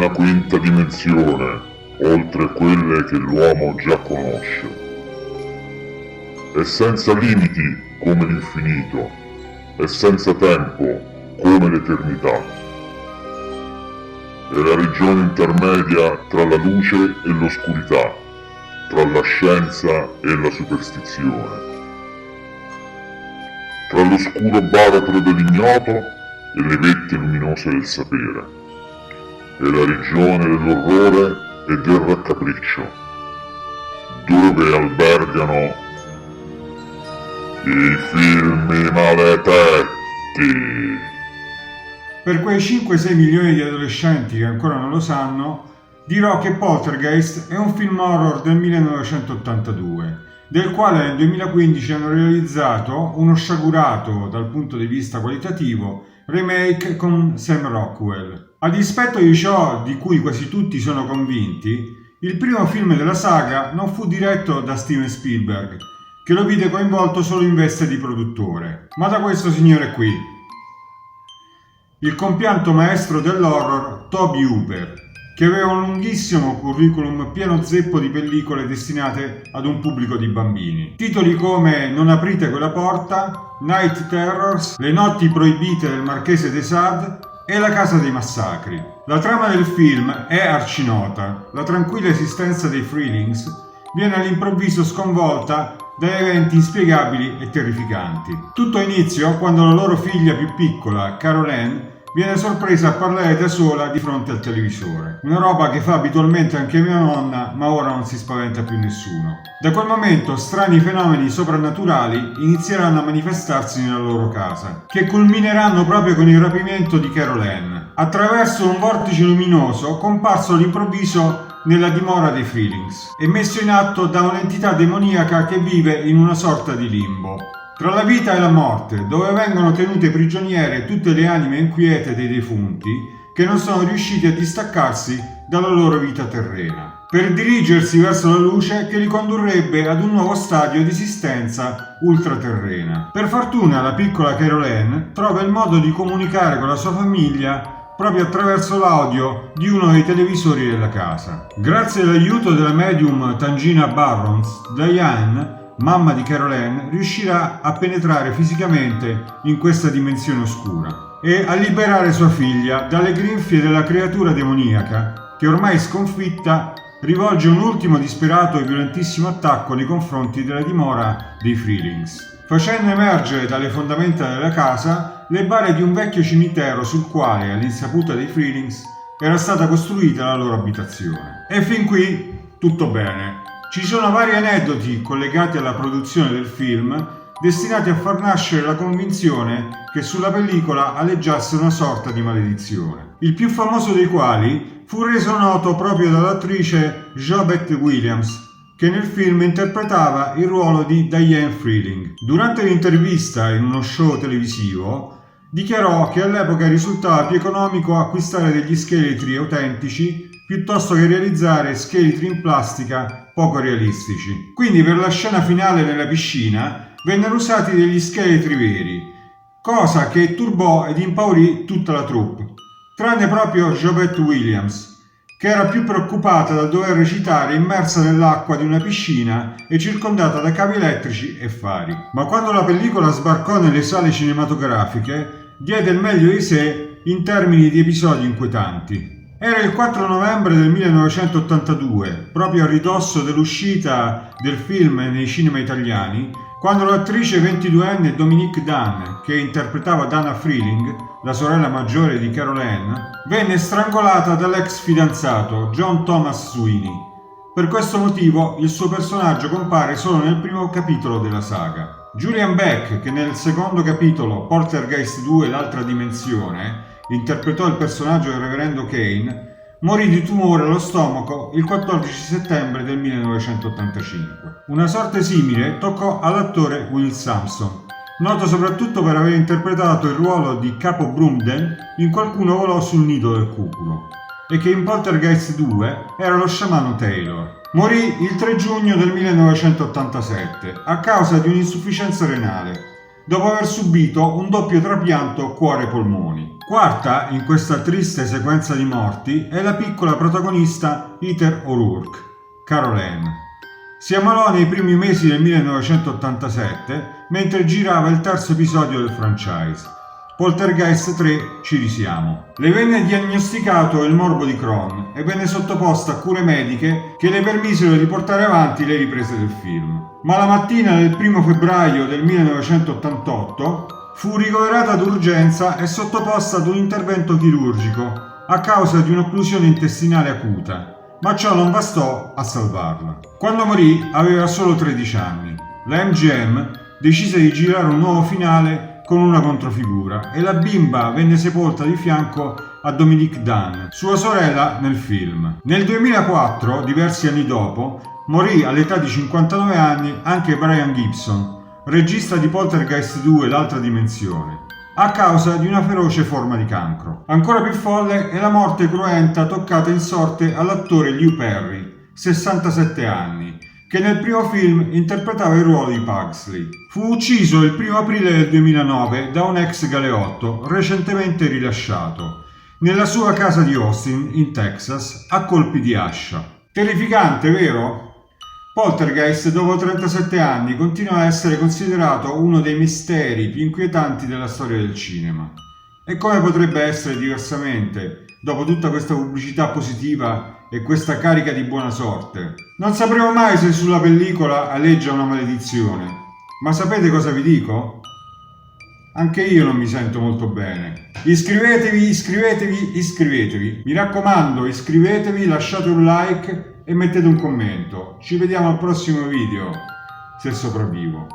una quinta dimensione, oltre quelle che l'uomo già conosce. È senza limiti come l'infinito, è senza tempo come l'eternità. È la regione intermedia tra la luce e l'oscurità, tra la scienza e la superstizione, tra l'oscuro baratro dell'ignoto e le vette luminose del sapere. È la regione dell'orrore e del raccapriccio, dove albergano i film maledetti. Per quei 5-6 milioni di adolescenti che ancora non lo sanno, dirò che Poltergeist è un film horror del 1982, del quale nel 2015 hanno realizzato uno sciagurato dal punto di vista qualitativo remake con Sam Rockwell. A dispetto di ciò di cui quasi tutti sono convinti, il primo film della saga non fu diretto da Steven Spielberg, che lo vide coinvolto solo in veste di produttore, ma da questo signore qui, il compianto maestro dell'horror Tobe Hooper, che aveva un lunghissimo curriculum pieno zeppo di pellicole destinate ad un pubblico di bambini. Titoli come Non aprite quella porta, Night Terrors, Le notti proibite del Marchese de Sade e La casa dei massacri. La trama del film è arcinota. La tranquilla esistenza dei Freelings viene all'improvviso sconvolta da eventi inspiegabili e terrificanti. Tutto inizia quando la loro figlia più piccola, Carol Ann, viene sorpresa a parlare da sola di fronte al televisore. Una roba che fa abitualmente anche mia nonna, ma ora non si spaventa più nessuno. Da quel momento strani fenomeni soprannaturali inizieranno a manifestarsi nella loro casa, che culmineranno proprio con il rapimento di Carol Ann, attraverso un vortice luminoso comparso all'improvviso nella dimora dei Freelings e messo in atto da un'entità demoniaca che vive in una sorta di limbo tra la vita e la morte, dove vengono tenute prigioniere tutte le anime inquiete dei defunti che non sono riusciti a distaccarsi dalla loro vita terrena, per dirigersi verso la luce che li condurrebbe ad un nuovo stadio di esistenza ultraterrena. Per fortuna la piccola Carol Ann trova il modo di comunicare con la sua famiglia proprio attraverso l'audio di uno dei televisori della casa. Grazie all'aiuto della medium Tangina Barrons, Diane, mamma di Carol Ann, riuscirà a penetrare fisicamente in questa dimensione oscura e a liberare sua figlia dalle grinfie della creatura demoniaca che, ormai sconfitta, rivolge un ultimo disperato e violentissimo attacco nei confronti della dimora dei Freelings, facendo emergere dalle fondamenta della casa le bare di un vecchio cimitero sul quale, all'insaputa dei Freelings, era stata costruita la loro abitazione. E fin qui tutto bene. Ci sono vari aneddoti collegati alla produzione del film destinati a far nascere la convinzione che sulla pellicola aleggiasse una sorta di maledizione. Il più famoso dei quali fu reso noto proprio dall'attrice JoBeth Williams, che nel film interpretava il ruolo di Diane Freeling. Durante l'intervista in uno show televisivo, dichiarò che all'epoca risultava più economico acquistare degli scheletri autentici piuttosto che realizzare scheletri in plastica poco realistici. Quindi per la scena finale nella piscina vennero usati degli scheletri veri, cosa che turbò ed impaurì tutta la troupe, tranne proprio JoBeth Williams, che era più preoccupata dal dover recitare immersa nell'acqua di una piscina e circondata da cavi elettrici e fari. Ma quando la pellicola sbarcò nelle sale cinematografiche, diede il meglio di sé in termini di episodi inquietanti. Era il 4 novembre del 1982, proprio a ridosso dell'uscita del film nei cinema italiani, quando l'attrice 22enne Dominique Dunn, che interpretava Dana Freeling, la sorella maggiore di Carol Ann, venne strangolata dall'ex fidanzato John Thomas Sweeney. Per questo motivo il suo personaggio compare solo nel primo capitolo della saga. Julian Beck, che nel secondo capitolo Poltergeist 2 l'altra dimensione interpretò il personaggio del reverendo Kane, morì di tumore allo stomaco il 14 settembre del 1985. Una sorte simile toccò all'attore Will Sampson, noto soprattutto per aver interpretato il ruolo di Capo Brumden in Qualcuno volò sul nido del cuculo, e che in Poltergeist 2 era lo sciamano Taylor. Morì il 3 giugno del 1987 a causa di un'insufficienza renale, dopo aver subito un doppio trapianto cuore-polmoni. Quarta in questa triste sequenza di morti è la piccola protagonista Heather O'Rourke, Carol Ann. Si ammalò nei primi mesi del 1987 mentre girava il terzo episodio del franchise. Poltergeist 3 ci risiamo. Le venne diagnosticato il morbo di Crohn e venne sottoposta a cure mediche che le permisero di portare avanti le riprese del film. Ma la mattina del 1 febbraio del 1988 fu ricoverata d'urgenza e sottoposta ad un intervento chirurgico a causa di un'occlusione intestinale acuta, ma ciò non bastò a salvarla. Quando morì aveva solo 13 anni. La MGM decise di girare un nuovo finale con una controfigura e la bimba venne sepolta di fianco a Dominique Dunn, sua sorella nel film. Nel 2004, diversi anni dopo, morì all'età di 59 anni anche Brian Gibson, regista di Poltergeist 2 L'altra dimensione, a causa di una feroce forma di cancro. Ancora più folle è la morte cruenta toccata in sorte all'attore Lew Perry, 67 anni, che nel primo film interpretava il ruolo di Pugsley. Fu ucciso il 1 aprile del 2009 da un ex galeotto recentemente rilasciato nella sua casa di Austin, in Texas, a colpi di ascia. Terrificante, vero? Poltergeist, dopo 37 anni, continua a essere considerato uno dei misteri più inquietanti della storia del cinema. E come potrebbe essere diversamente, dopo tutta questa pubblicità positiva e questa carica di buona sorte? Non sapremo mai se sulla pellicola aleggia una maledizione, ma sapete cosa vi dico? Anche io non mi sento molto bene. Iscrivetevi. Mi raccomando, iscrivetevi, lasciate un like e mettete un commento. Ci vediamo al prossimo video, se sopravvivo.